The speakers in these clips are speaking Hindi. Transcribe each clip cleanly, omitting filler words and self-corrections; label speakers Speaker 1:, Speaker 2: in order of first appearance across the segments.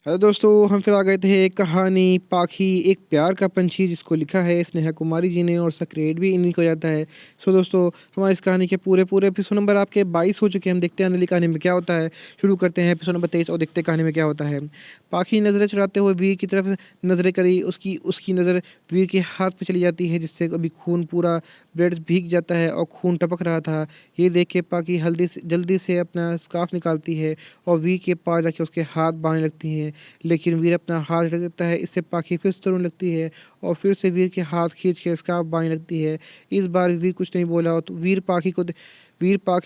Speaker 1: हेलो दोस्तों, हम फिर आ गए थे एक कहानी पाखी एक प्यार का पंछी जिसको लिखा है स्नेहा कुमारी जी ने और इसका क्रेडिट भी इन्हीं को जाता है। सो दोस्तों, हमारी इस कहानी के पूरे पूरे एपिसोड नंबर आपके 22 हो चुके हैं। हम देखते हैं अगली कहानी में क्या होता है। शुरू करते हैं एपिसोड नंबर 23 और देखते हैं कहानी में क्या होता है। पाखी नज़रें चुराते हुए वीर की तरफ नज़रें करी। उसकी उसकी नज़र वीर के हाथ पे चली जाती है जिससे अभी खून पूरा ब्लड भीग जाता है और खून टपक रहा था। ये देख के पाखी जल्दी से अपना स्कार्फ निकालती है और वीर के पास जाके उसके हाथ बांधने लगती है। लेकिन वीर अपना हाथ रख देता है। इससे पाखी फिर से रोने लगती है और फिर से वीर के हाथ खींच के स्कार्फ बांधने लगती है। इस बार वीर कुछ नहीं बोला तो वीर पाखी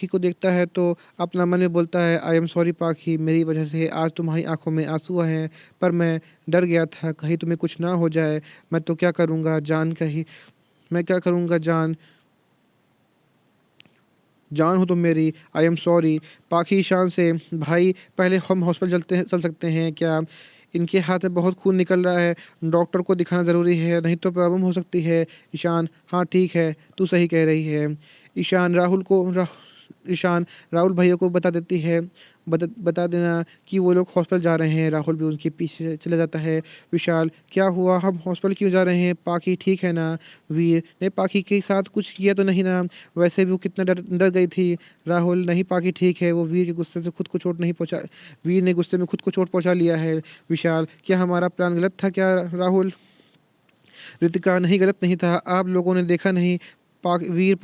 Speaker 1: को देखता है तो अपना मन में बोलता है, आई एम सॉरी पाखी, मेरी वजह से आज तुम्हारी आंखों में आंसू हैं। पर मैं डर गया था कहीं तुम्हें कुछ ना हो जाए। मैं तो क्या करूँगा जान, कहीं मैं क्या करूँगा जान, जान हो तुम मेरी, आई एम सॉरी। पाखी ईशान से, भाई पहले हम हॉस्पिटल चल सकते हैं क्या? इनके हाथ में बहुत खून निकल रहा है, डॉक्टर को दिखाना ज़रूरी है, नहीं तो प्रॉब्लम हो सकती है। ईशान, हाँ ठीक है, तू सही कह रही है। ईशान राहुल को रा, ईशान राहुल भैया को बता देती है, बता देना कि वो लोग हॉस्पिटल जा रहे हैं। राहुल भी उनके पीछे चला जाता है। विशाल, क्या हुआ, हम हॉस्पिटल क्यों जा रहे हैं? पाखी ठीक है ना? वीर ने पाखी के साथ कुछ किया तो नहीं ना? वैसे भी वो कितना डर डर गई थी। राहुल, नहीं पाखी ठीक है, वो वीर के गुस्से से खुद को चोट नहीं पहुंचा, वीर ने गुस्से में खुद को चोट पहुंचा लिया है। विशाल, क्या हमारा प्लान गलत था क्या? राहुल, रितिका, नहीं गलत नहीं था, आप लोगों ने देखा नहीं, वीर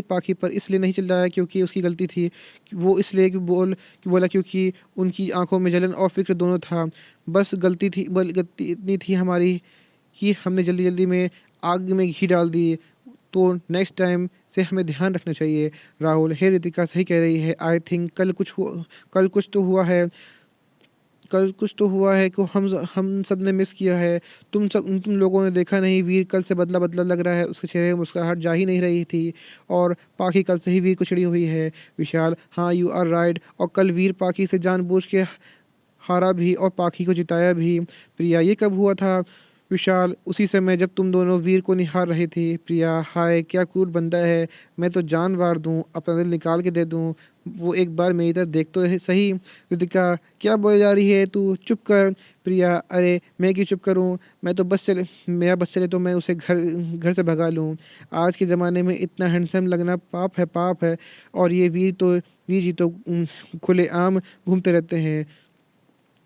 Speaker 1: पाखी पर इसलिए नहीं चिल्लाया क्योंकि उसकी गलती थी, वो इसलिए कि बोला क्योंकि उनकी आंखों में जलन और फिक्र दोनों था। गलती इतनी थी हमारी कि हमने जल्दी जल्दी में आग में घी डाल दी। तो नेक्स्ट टाइम से हमें ध्यान रखना चाहिए। राहुल, हे रितिका सही कह रही है, आई थिंक कल कुछ तो हुआ है, कल कुछ तो हुआ है कि हम सब ने मिस किया है। तुम लोगों ने देखा नहीं, वीर कल से बदला बदला लग रहा है, उसके चेहरे में मुस्कुराहट जा ही नहीं रही थी। और पाखी कल से ही वीर को चिड़ी हुई है। विशाल, हाँ यू आर राइट, और कल वीर पाखी से जानबूझ के हारा भी और पाखी को जिताया भी। प्रिया, ये कब हुआ था? विशाल, उसी समय जब तुम दोनों वीर को निहार रहे थे। प्रिया, हाय क्या क्रूर बंदा है, मैं तो जान वार दूं, अपना दिल निकाल के दे दूं, वो एक बार मेरी तरफ देख तो सही। रितिका, क्या बोले जा रही है तू, चुप कर। प्रिया, अरे मैं क्यों चुप करूं, मैं तो बस चले तो मैं उसे घर घर से भगा लूं। आज के ज़माने में इतना हैंडसम लगना पाप है, पाप है। और ये वीर जी तो खुलेआम घूमते रहते हैं।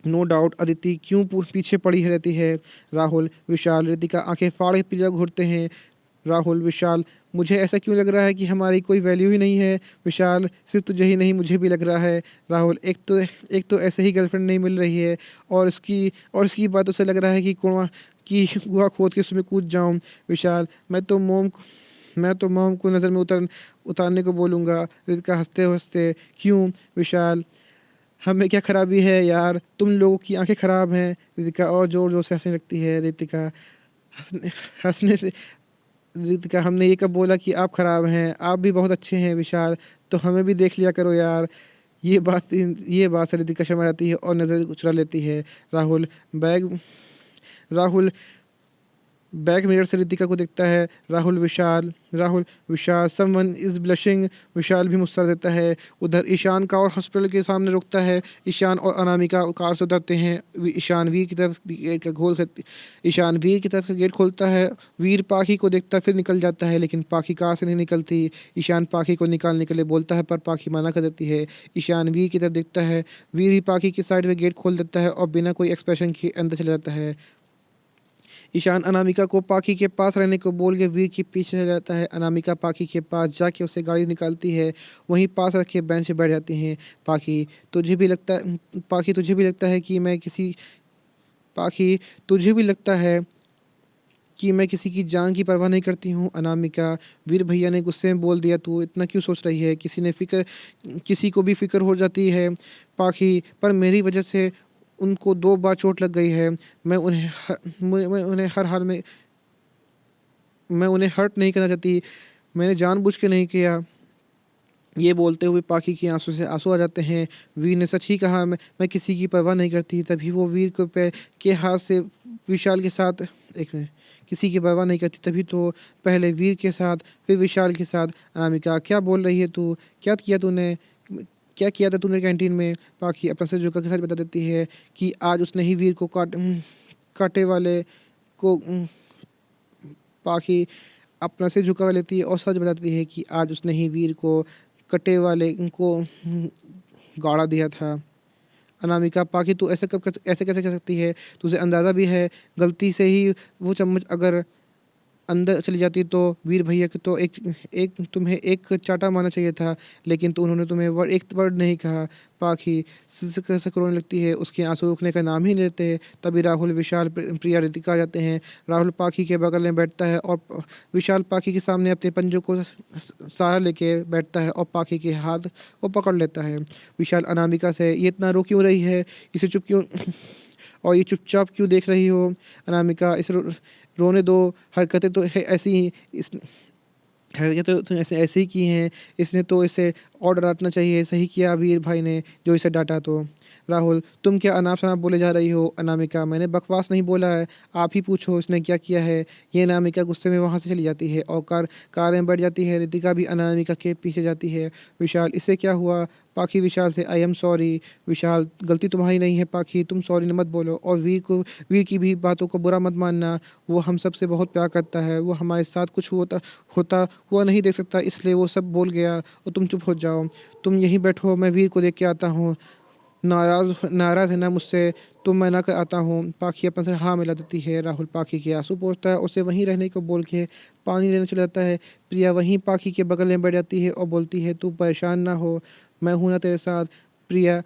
Speaker 1: नो डाउट अदिति क्यों पीछे पड़ी रहती है। राहुल, विशाल, रितिका आंखें फाड़ के पीछे घूरते हैं। राहुल, विशाल, मुझे ऐसा क्यों लग रहा है कि हमारी कोई वैल्यू ही नहीं है? विशाल, सिर्फ तुझे ही नहीं मुझे भी लग रहा है। राहुल, एक तो ऐसे ही गर्लफ्रेंड नहीं मिल रही है, और इसकी बातों से लग रहा है कि कुआं खोद के उसमें कूद जाऊं। विशाल, मैं तो मोम को नज़र में उतारने को बोलूँगा। रितिका हंसते हंसते, क्यों? विशाल, हमें क्या खराबी है यार, तुम लोगों की आंखें खराब हैं। रितिका और जोर जोर से हंसने लगती है। हंसने हंसने से रितिका, हमने ये कब बोला कि आप खराब हैं, आप भी बहुत अच्छे हैं। विशाल, तो हमें भी देख लिया करो यार। ये बात से रितिका शर्मा जाती है और नजर चुरा लेती है। Rahul bag Rahul back mirror से रितिका को देखता है। राहुल, विशाल, समवन इज ब्लशिंग। विशाल भी मुस्कुरा देता है। उधर ईशान का और हॉस्पिटल के सामने रुकता है। ईशान और अनामिका कार से उतरते हैं। ईशान वीर की तरफ गेट खोलता है। वीर पाखी को देखता फिर निकल जाता है, लेकिन पाखी कार से नहीं निकलती। ईशान पाखी को निकालने के लिए बोलता है पर पाखी मना कर देती है। ईशान वीर की तरफ देखता है। वीर ही पाखी की साइड में गेट खोल देता है और बिना कोई एक्सप्रेशन के अंदर चला जाता है। ईशान अनामिका को पाखी के पास रहने को बोल के वीर के पीछे चला जाता है। अनामिका पाखी के पास जाके उसे गाड़ी निकालती है, वहीं पास रखे बेंच पे बैठ जाती हैं। पाखी, तुझे भी लगता है कि पाखी, तुझे भी लगता है कि मैं किसी की जान की परवाह नहीं करती हूँ। अनामिका, वीर भैया ने गुस्से में बोल दिया, तू इतना क्यों सोच रही है, किसी को भी फिक्र हो जाती है। पाखी, पर मेरी वजह से उनको 2 बार चोट लग गई है। मैं उन्हें हर हाल में मैं उन्हें हर्ट नहीं करना चाहती, मैंने जानबूझ के नहीं किया। ये बोलते हुए पाखी की आंसू से आंसू आ जाते हैं। वीर ने सच ही कहा, मैं किसी की परवाह नहीं करती। तभी वो वीर को के हाथ से विशाल के साथ एक मिनट, किसी की परवाह नहीं करती तभी तो पहले वीर के साथ फिर विशाल के साथ। अनामिका, क्या बोल रही है तू, क्या किया तूने? क्या किया था तूने कैंटीन में? पाखी अपना सिर झुका के सच बता देती है कि आज उसने ही वीर को कांटे वाले को पाखी अपना सिर झुका लेती है और सच बताती है कि आज उसने ही वीर को कटे वाले को गाड़ा दिया था। अनामिका, पाखी तू ऐसे कैसे कर सकती है? तुझे अंदाज़ा भी है गलती से ही वो चम्मच अगर अंदर चली जाती तो वीर भैया की तो एक एक तुम्हें एक चाटा मारना चाहिए था, लेकिन तो उन्होंने तुम्हें एक वर्ड नहीं कहा। पाखी सिसक रोने लगती है, उसके आंसू रुकने का नाम ही नहीं लेते। तभी राहुल, विशाल, प्रिया, रितिका आ जाते हैं। राहुल पाखी के बगल में बैठता है और विशाल पाखी के सामने अपने पंजों को सहारा लेके बैठता है और पाखी के हाथ को पकड़ लेता है। विशाल अनामिका से, ये इतना रो क्यों रही है? इसे चुप क्यों और ये चुपचाप क्यों देख रही हो? अनामिका, इसे रोने दो, हरकतें तो है ऐसी ही इस हरकतें तो ऐसे ऐसे ही की हैं, इसने तो इसे और डांटना चाहिए। सही किया वीर भाई ने जो इसे डांटा तो। राहुल, तुम क्या अनाप शनाप बोले जा रही हो? अनामिका, मैंने बकवास नहीं बोला है, आप ही पूछो इसने क्या किया है। ये अनामिका गुस्से में वहाँ से चली जाती है और कार में बैठ जाती है। रितिका भी अनामिका के पीछे जाती है। विशाल, इससे क्या हुआ? पाखी विशाल से, आई एम सॉरी। विशाल, गलती तुम्हारी नहीं है पाखी, तुम सॉरी मत बोलो। और वीर की भी बातों को बुरा मत मानना, वो हम सब से बहुत प्यार करता है, वो हमारे साथ कुछ होता होता हुआ नहीं देख सकता, इसलिए वो सब बोल गया और तुम चुप हो जाओ। तुम यहीं बैठो, मैं वीर को देख के आता हूँ। नाराज है ना मुझसे? तो मैं ना कर आता हूँ। पाखी अपन से हाँ मिला देती है। राहुल पाखी के आंसू पोंछता है, उसे वहीं रहने को बोल के पानी लेने चला जाता है। प्रिया वहीं पाखी के बगल में बैठ जाती है और बोलती है, तू परेशान ना हो, मैं हूं ना तेरे साथ। प्रिया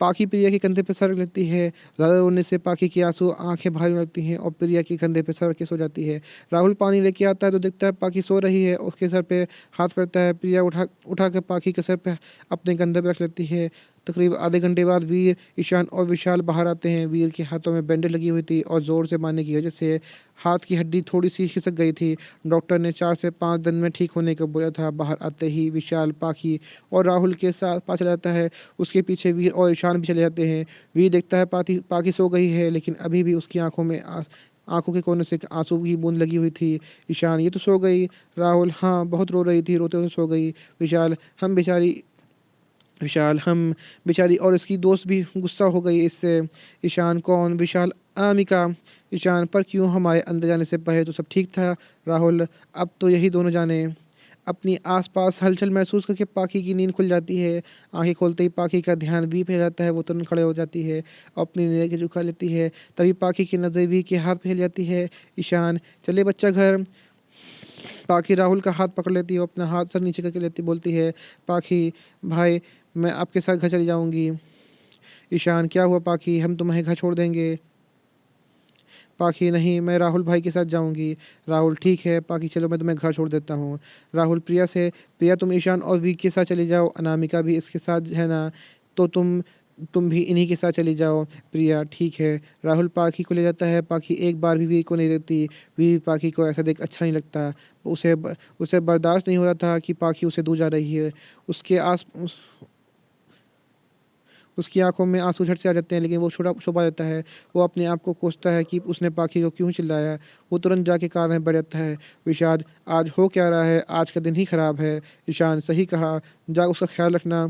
Speaker 1: पाखी प्रिया के कंधे पर सर रख लेती है। ज़्यादा रोने से पाखी की आंसू आंखें भारी होने लगती हैं और प्रिया के कंधे पर सर रख के सो जाती है। राहुल पानी लेके आता है तो देखता है पाखी सो रही है, उसके सर पे हाथ पड़ता है। प्रिया उठा उठा कर पाखी के सर पे अपने कंधे पर रख लेती है। तकरीब आधे घंटे बाद वीर, ईशान और विशाल बाहर आते हैं। वीर के हाथों में बैंडेज लगी हुई थी और ज़ोर से मारने की वजह से हाथ की हड्डी थोड़ी सी खिसक गई थी। डॉक्टर ने 4 से 5 दिन में ठीक होने को बोला था। बाहर आते ही विशाल पाखी और राहुल के साथ पास चला जाता है। उसके पीछे वीर और ईशान भी चले जाते हैं। वीर देखता है पाखी सो गई है, लेकिन अभी भी उसकी आंखों के कोने से आंसू की बूंद लगी हुई थी। ईशान, ये तो सो गई। राहुल, हाँ बहुत रो रही थी, रोते रोते सो गई। विशाल, हम बेचारी और इसकी दोस्त भी गुस्सा हो गई इससे। ईशान, कौन? विशाल, अनामिका। ईशान, पर क्यों? हमारे अंदर जाने से पहले तो सब ठीक था। राहुल, अब तो यही दोनों जाने। अपनी आसपास हलचल महसूस करके पाखी की नींद खुल जाती है। आंखें खोलते ही पाखी का ध्यान वी पे जाता है, वो तुरंत खड़े हो जाती है और अपनी नज़र झुका लेती है। तभी पाखी की नज़र वी के हाथ पे हिल जाती है। ईशान, चले बच्चा घर। पाखी राहुल का हाथ पकड़ लेती है, अपना हाथ सर नीचे करके लेती बोलती है, पाखी भाई, मैं आपके साथ घर चली जाऊंगी। ईशान, क्या हुआ पाखी, हम तुम्हें घर छोड़ देंगे। पाखी, नहीं, मैं राहुल भाई के साथ जाऊंगी। राहुल, ठीक है पाखी, चलो मैं तुम्हें घर छोड़ देता हूँ। राहुल प्रिया से, प्रिया तुम ईशान और वी के साथ चली जाओ, अनामिका भी इसके साथ है ना, तो तुम भी इन्हीं के साथ चली जाओ। प्रिया, ठीक है। राहुल पाखी को ले जाता है। पाखी एक बार भी वीर को नहीं देखती। वीर पाखी को ऐसा देख अच्छा नहीं लगता। उसे बर्दाश्त नहीं हो रहा था कि पाखी उसे दूर जा रही है। उसके आस उसकी आंखों में आंसू झट से आ जाते हैं, लेकिन वो छोटा छुपा देता है। वो अपने आप को कोसता है कि उसने पाखी को क्यों चिल्लाया। वो तुरंत जाके कार में बैठ जाता है। विषाद, आज हो क्या रहा है? आज का दिन ही खराब है। ईशान, सही कहा, जा उसका ख्याल रखना।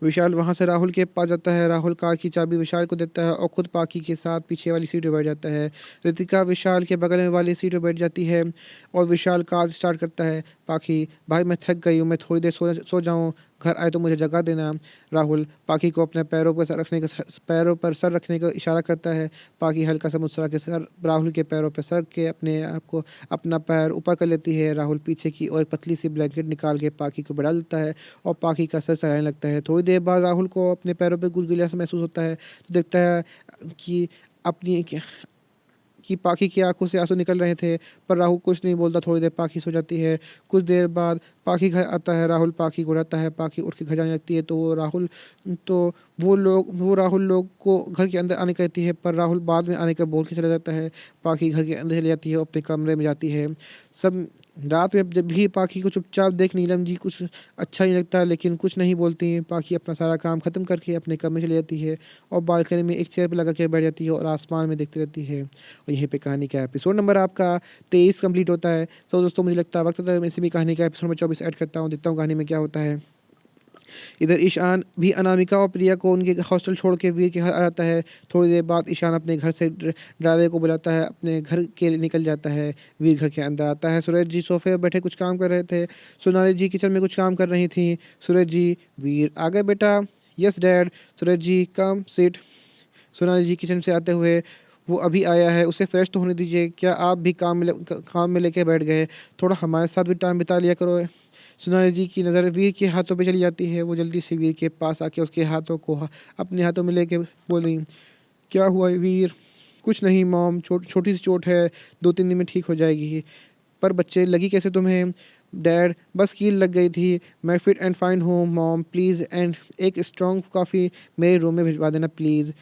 Speaker 1: विशाल वहां से राहुल के पास जाता है। राहुल कार की चाबी विशाल को देता है और खुद पाखी के साथ पीछे वाली सीट पर बैठ जाता है। रितिका विशाल के बगल में वाली सीट पर बैठ जाती है और विशाल कार स्टार्ट करता है। पाखी, भाई मैं थक गई हूँ, मैं थोड़ी देर सो जाऊँ, घर आए तो मुझे जगह देना। राहुल पाखी को अपने पैरों पर सर रखने का इशारा करता है। पाखी हल्का सा मुस्कुरा के सर राहुल के पैरों पर सर के अपने आप को अपना पैर ऊपर कर लेती है। राहुल पीछे की और पतली सी ब्लैंकेट निकाल के पाखी को बढ़ा देता है और पाखी का सर सहलाने लगता है। थोड़ी देर बाद राहुल को अपने पैरों पे गुदगुदिया सा महसूस होता है, तो देखता है कि अपनी कि पाखी की आंखों से आंसू निकल रहे थे, पर राहुल कुछ नहीं बोलता। थोड़ी देर पाखी सो जाती है। कुछ देर बाद पाखी घर आता है। राहुल पाखी को उठाता है। पाखी उठ के घर जाने लगती है तो तो वो राहुल लोग को घर के अंदर आने कहती है, पर राहुल बाद में आने का बोल के चला जाता है। पाखी घर के अंदर चली जाती है और अपने कमरे में जाती है। सब रात में जब भी पाखी को चुपचाप देख नीलम जी कुछ अच्छा नहीं लगता, लेकिन कुछ नहीं बोलती। पाखी अपना सारा काम खत्म करके अपने कमरे चली जाती है और बालकनी में एक चेयर पर लगा के बैठ जाती है और आसमान में देखती रहती है। और यहीं पे कहानी का एपिसोड नंबर आपका 23 कंप्लीट होता है। तो दोस्तों मुझे लगता है वक्त आता है मैं इसी भी कहानी का एपिसोड नंबर 24 ऐड करता हूँ, देखता हूँ कहानी में क्या होता है। इधर ईशान भी अनामिका और प्रिया को उनके हॉस्टल छोड़ के वीर के घर आ जाता है। थोड़ी देर बाद ईशान अपने घर से ड्राइवर को बुलाता है, अपने घर के लिए निकल जाता है। वीर घर के अंदर आता है। सूरज जी सोफे पर बैठे कुछ काम कर रहे थे। सोनाली जी किचन में कुछ काम कर रही थी। सूरज जी, वीर आ गए बेटा? Yes dad. Suraj ji, come sit. Sonali ji kitchen से आते हुए, वो अभी आया है, उसे फ्रेश तो होने दीजिए। क्या आप भी काम में लेके बैठ गए? थोड़ा हमारे साथ भी टाइम बिता लिया करो। सोनाली जी की नज़र वीर के हाथों पे चली जाती है। वो जल्दी से वीर के पास आके उसके हाथों को अपने हाथों में लेके बोली, क्या हुआ वीर? कुछ नहीं मॉम, छोटी सी चोट है, 2-3 दिन में ठीक हो जाएगी। पर बच्चे, लगी कैसे तुम्हें? डैड, बस कील लग गई थी। मैं फिट एंड फाइन हूँ मॉम, प्लीज़। एंड एक स्ट्रॉन्ग कॉफ़ी मेरे रूम में भिजवा देना प्लीज़।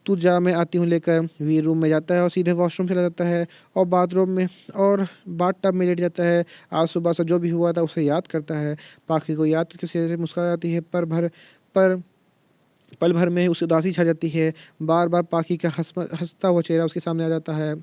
Speaker 1: तू जा, मैं आती हूँ लेकर। वीर रूम में जाता है और सीधे वॉशरूम चला जाता है और बाथरूम में और बाथ टब में लेट जाता है। आज सुबह से जो भी हुआ था उसे याद करता है। पाखी को याद करके चेहरे से मुस्कुरा जाती है, पर पल भर में उसे उदासी छा जाती है। बार बार पाखी का हंसता हुआ चेहरा उसके सामने आ जाता है।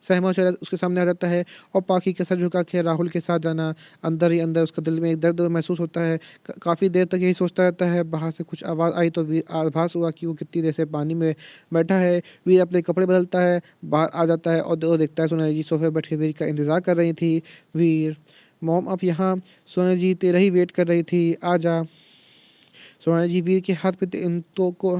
Speaker 1: सहमा चेहरा उसके सामने आ जाता है और पाखी के सर झुका के राहुल के साथ जाना, अंदर ही अंदर उसका दिल में एक दर्द महसूस होता है। काफ़ी देर तक यही सोचता रहता है। बाहर से कुछ आवाज़ आई तो वीर आभास हुआ कि वो कितनी देर से पानी में बैठा है। वीर अपने कपड़े बदलता है, बाहर आ जाता है और देखता है सोनाली जी सोफे बैठ के वीर का इंतज़ार कर रही थी। वीर, मॉम आप यहाँ? सोनाली जी तेरा ही वेट कर रही थी, आ जा। सोनाली जी वीर के हाथ पे तो को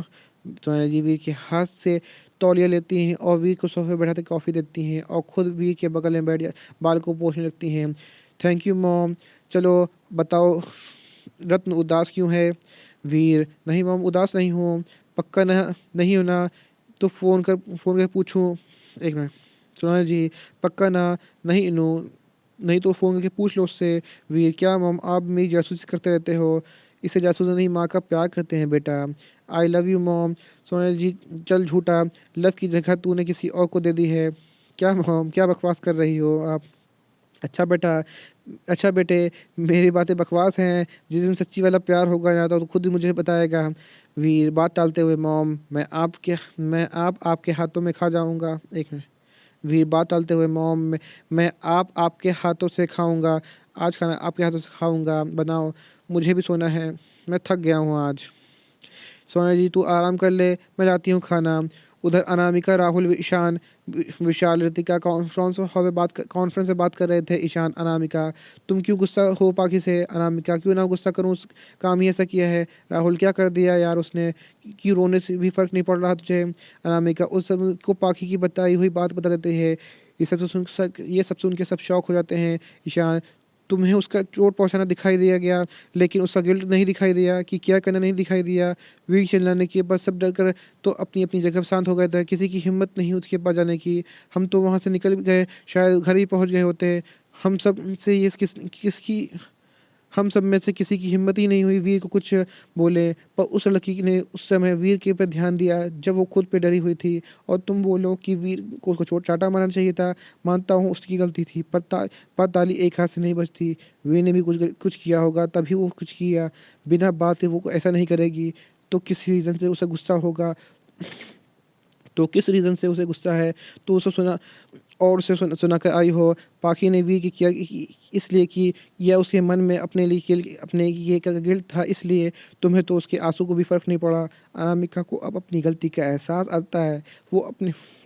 Speaker 1: सोनाली जी वीर के हाथ से तौलिया लेती हैं और वीर को सोफे बैठाते कॉफ़ी देती हैं और खुद वीर के बगल में बैठ बाल को पोंछने लगती हैं। Thank you mom. चलो बताओ, रत्न उदास क्यों है? वीर, नहीं मॉम, उदास नहीं हूँ। पक्का नहीं हो ना? तो फ़ोन कर पूछूं? एक मिनट। सोनाली जी, पक्का ना? नहीं नो, नहीं तो फ़ोन करके पूछ लो उससे। वीर, क्या मॉम आप मेरी जासूसी करते रहते हो? इसे जासूस नहीं, माँ का प्यार करते हैं बेटा। I love you mom. Sonali ji, चल झूठा, लव की जगह तूने किसी और को दे दी है। क्या मॉम, क्या बकवास कर रही हो आप? अच्छा बेटा, अच्छा बेटे, मेरी बातें बकवास हैं। जिस दिन सच्ची वाला प्यार होगा ना तो खुद ही मुझे बताएगा। वीर बात टालते हुए, मॉम मैं आपके हाथों में खा जाऊंगा। एक मिनट। वीर बात टालते हुए, मॉम मैं आपके हाथों से खाऊंगा। आज खाना आपके हाथों से खाऊंगा, बनाओ। मुझे भी सोना है, मैं थक गया हूँ आज। सोना जी तू आराम कर ले, मैं लाती हूँ खाना। उधर अनामिका, राहुल, ईशान, विशाल, ऋतिका कॉन्फ्रेंस में बात कर रहे थे। ईशान, अनामिका, तुम क्यों गुस्सा हो पाखी से? अनामिका, क्यों ना गुस्सा करूँ, उस काम ही ऐसा किया है। राहुल, क्या कर दिया यार उसने? क्यों रोने से भी फर्क नहीं पड़ रहा तुझे? अनामिका, उस सब को पाखी की बताई हुई बात बता देते हैं। ये सब सुन के सब शौक हो जाते हैं। ईशान, तुम्हें उसका चोट पहुंचाना दिखाई दिया गया, लेकिन उसका गिल्ट नहीं दिखाई दिया कि क्या करना नहीं दिखाई दिया। वीर चिल्लाने के बाद सब डर कर तो अपनी अपनी जगह शांत हो गए थे। किसी की हिम्मत नहीं उसके पास जाने की। हम तो वहां से निकल गए, शायद घर ही पहुंच गए होते। हम सब से ये किसकी हम सब में से किसी की हिम्मत ही नहीं हुई वीर को कुछ बोले। पर उस लड़की ने उस समय वीर के ऊपर ध्यान दिया जब वो खुद पे डरी हुई थी। और तुम बोलो कि वीर को उसको चोट चाटा मारना चाहिए था। मानता हूँ उसकी गलती थी, पर ताली एक हाथ से नहीं बजती। वीर ने भी कुछ किया होगा तभी वो कुछ किया। बिना बात वो ऐसा नहीं करेगी तो किस रीज़न से उसे गुस्सा होगा। तो किस रीज़न से उसे गुस्सा है तो उसे सुना और उसे सुना कर आई हो। पाखी ने भी किया इसलिए कि यह उसके मन में अपने ये का गिल्ट था, इसलिए तुम्हें तो उसके आंसू को भी फर्क नहीं पड़ा। अनामिका को अब अपनी गलती का एहसास आता है। वो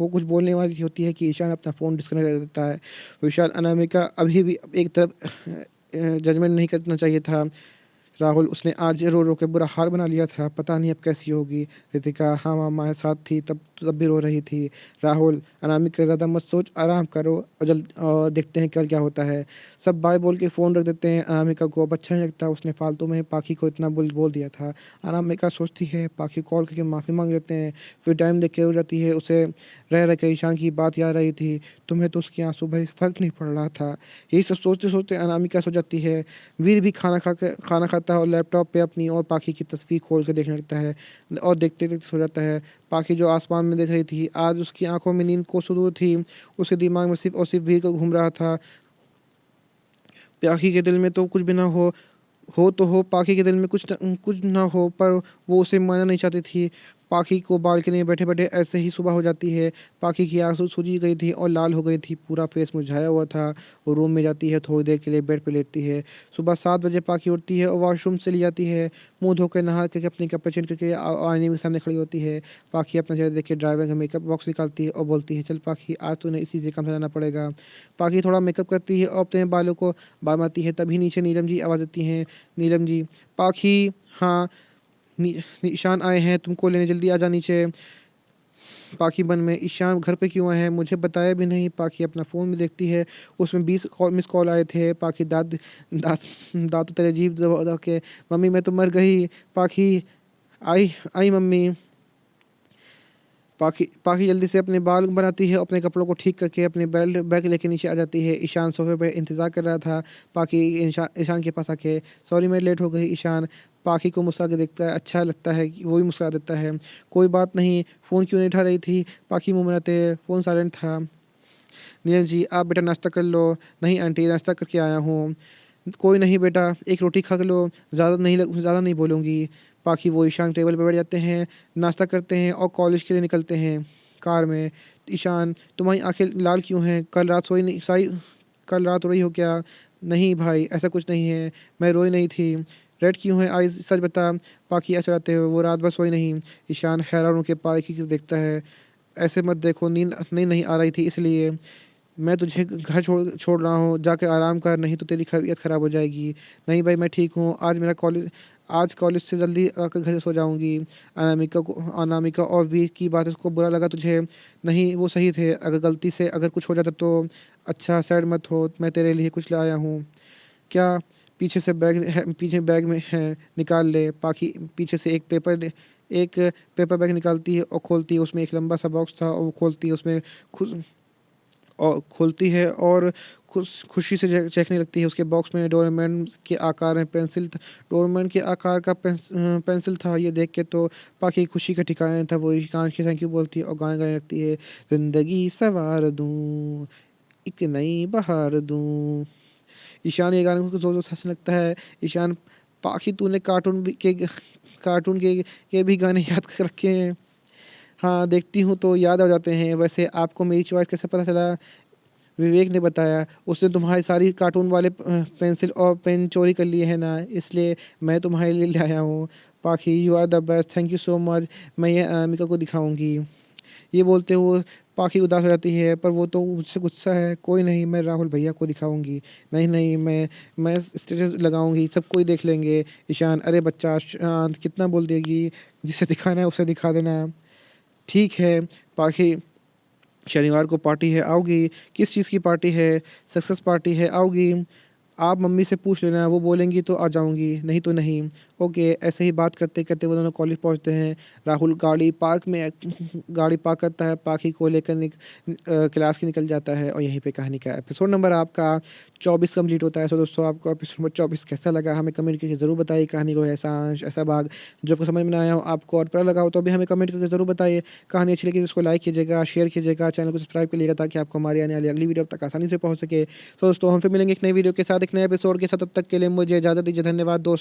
Speaker 1: कुछ बोलने वाली होती है कि ईशान अपना फ़ोन डिस्कनेक्ट कर देता है। विशाल, अनामिका अभी भी एक तरफ जजमेंट नहीं करना चाहिए था। राहुल, उसने आज रो रो के बुरा हाल बना लिया था, पता नहीं अब कैसी होगी। रितिका, हाँ माँ हमारे साथ थी, तब भी रो रही थी। राहुल, अनामिका ज़्यादा मत सोच, आराम करो और देखते हैं कल क्या होता है। सब बाय बोल के फ़ोन रख देते हैं। अनामिका को अब अच्छा नहीं लगता, उसने फालतू में पाखी को इतना बोल दिया था। अनामिका सोचती है पाखी कॉल करके माफ़ी मांग लेते हैं। फिर टाइम देख के हो जाती है, उसे रह के ईशान की बात याद रही थी। तुम्हें तो उसके आंसू भाई फर्क नहीं पड़ रहा था। यही सब सोचते सोचते अनामिका सो जाती है। वीर भी खाना खाता है और लैपटॉप पे अपनी और पाखी की तस्वीर खोल के देखने लगता है और देखते देखते सो जाता है। पाखी जो आसमान में देख रही थी, आज उसकी आंखों में नींद को सुरूर थी। उसके दिमाग में सिर्फ और सिर्फ वीर को घूम रहा था। पाखी के दिल में तो कुछ भी ना हो तो हो, पाखी के दिल में कुछ ना हो, पर वो उसे मानना नहीं चाहती थी। पाखी को बालकनी में बैठे-बैठे ऐसे ही सुबह हो जाती है। पाखी की आँख सूजी गई थी और लाल हो गई थी, पूरा फेस मुरझाया हुआ था। वो रूम में जाती है, थोड़ी देर के लिए बेड पे लेटती है। सुबह 7 बजे पाखी उठती है और वॉशरूम चली जाती है। मुँह धो के नहा के अपने कपड़े चेंज करके आईने के सामने खड़ी होती है। पाखी अपना चेहरा देख के ड्राइवर का मेकअप बॉक्स निकालती है और बोलती है, "चल पाखी, आज तूने इसी से काम चलाना पड़ेगा।" पाखी थोड़ा मेकअप करती है और अपने बालों को बाँधती है। तभी नीचे नीलम जी आवाज़ देती हैं, "नीलम जी।" "पाखी, हाँ, ईशान आए हैं तुमको लेने, जल्दी आ जा नीचे।" पाखी मन में, ईशान घर पे क्यों आए हैं, मुझे बताया भी नहीं। पाखी अपना फ़ोन में देखती है, उसमें 20 मिस कॉल आए थे। पाखी दाँत दाँत दाँतों तले जीभ दबा दबा के, "मम्मी मैं तो मर गई।" पाखी, "आई आई मम्मी।" पाखी पाखी जल्दी से अपने बाल बनाती है, अपने कपड़ों को ठीक करके अपने बैग लेके नीचे आ जाती है। ईशान सोफे पे इंतज़ार कर रहा था। पाखी ईशान के पास आके, "सॉरी मैं लेट हो गई ईशान।" पाखी को मुस्कुरा के देखता है, अच्छा लगता है कि वो भी मुस्कुरा देता है। "कोई बात नहीं, फ़ोन क्यों नहीं उठा रही थी?" पाखी मुँह बनाते, "फ़ोन साइलेंट था।" "नीरज जी आप बेटा नाश्ता कर लो।" "नहीं आंटी, नाश्ता करके आया हूँ।" "कोई नहीं बेटा, एक रोटी खा लो, ज़्यादा नहीं बोलूँगी।" पाखी वो ईशान टेबल पे बैठ जाते हैं, नाश्ता करते हैं और कॉलेज के लिए निकलते हैं कार में। "ईशान तुम्हारी आँखें लाल क्यों हैं? कल रात रोई हो क्या?" "नहीं भाई, ऐसा कुछ नहीं है, मैं रोई नहीं थी।" "रेड क्यों है आइज़, सच बता।" पाखी चलाते हुए, "वो रात भर सोई नहीं।" ईशान हैरान होके पाखी को देखता है, "ऐसे मत देखो, नींद नहीं आ रही थी इसलिए। मैं तुझे घर छोड़ रहा हूँ, जाके आराम कर, नहीं तो तेरी तबीयत ख़राब हो जाएगी।" "नहीं भाई मैं ठीक हूँ, आज कॉलेज से जल्दी आकर घर सो जाऊँगी।" अनामिका और वीर की बात को बुरा लगा तुझे? नहीं वो सही थे, अगर गलती से अगर कुछ हो जाता तो? अच्छा सैड मत हो, मैं तेरे लिए कुछ लाया हूँ। क्या? पीछे बैग में है, निकाल ले। पाखी पीछे से एक पेपर बैग निकालती है और खोलती है, उसमें एक लंबा सा बॉक्स था और वो खोलती है, उसमें खुश और खोलती है और खुशी से चहकने लगती है। उसके बॉक्स में डोरेमोन के आकार में डोरेमोन के आकार का पेंसिल था। ये देख के तो पाखी खुशी का ठिकाना नहीं था। वो ईशान के थैंक यू बोलती है और गाना गाने लगती है, "ज़िंदगी संवार दूँ, एक नई बहार दूँ।" ईशान ये गाना को ज़ोर-ज़ोर से हँसने लगता है। ईशान, "पाखी तूने कार्टून के भी गाने याद कर रखे हैं?" "हाँ, देखती हूँ तो याद आ जाते हैं। वैसे आपको मेरी चॉइस कैसे पता चला?" "विवेक ने बताया, उसने तुम्हारी सारी कार्टून वाले पेंसिल और पेन चोरी कर लिए हैं ना, इसलिए मैं तुम्हारे लिए ले आया हूँ।" "Pakhi you are the best, thank you so much, मैं ये अनामिका को दिखाऊँगी।" ये बोलते हुए पाखी उदास हो जाती है, पर वो तो मुझसे गुस्सा है। "कोई नहीं, मैं राहुल भैया को दिखाऊँगी।" "नहीं, नहीं, मैं स्टेटस लगाऊँगी, सब कोई देख लेंगे।" ईशान, "अरे बच्चा शांत, कितना बोल देगी, जिसे दिखाना है उसे दिखा देना।" "ठीक है।" पाखी, "शनिवार को पार्टी है, आओगी?" "किस चीज़ की पार्टी है?" "सक्सेस पार्टी है, आओगी?" "आप मम्मी से पूछ लेना, वो बोलेंगी तो आ जाऊँगी, नहीं तो नहीं।" "ओके।" ऐसे ही बात करते-करते वो दोनों कॉलेज पहुँचते हैं। राहुल गाड़ी पार्क करता है, पाखी को लेकर क्लास के निकल जाता है और यहीं पे कहानी का एपिसोड नंबर आपका 24 कंप्लीट होता है। सो दोस्तों आपको एपिसोड नंबर 24 कैसा लगा हमें कमेंट करके ज़रूर बताइए। कहानी को ऐसा अंश, ऐसा भाग जो आपको समझ में ना आया हो, आपको और बुरा लगा हो तो भी हमें कमेंट करके ज़रूर बताइए। कहानी अच्छी लगी तो इसको लाइक कीजिएगा, शेयर कीजिएगा, चैनल को सब्सक्राइब करिएगा ताकि आपको हमारी आने वाली अगली वीडियो अब तक आसानी से पहुँच सके। तो दोस्तों हम फिर मिलेंगे एक नई वीडियो के साथ, एक नए एपिसोड के साथ। तब तक के लिए मुझे इजाज़त दीजिए। धन्यवाद दोस्तों।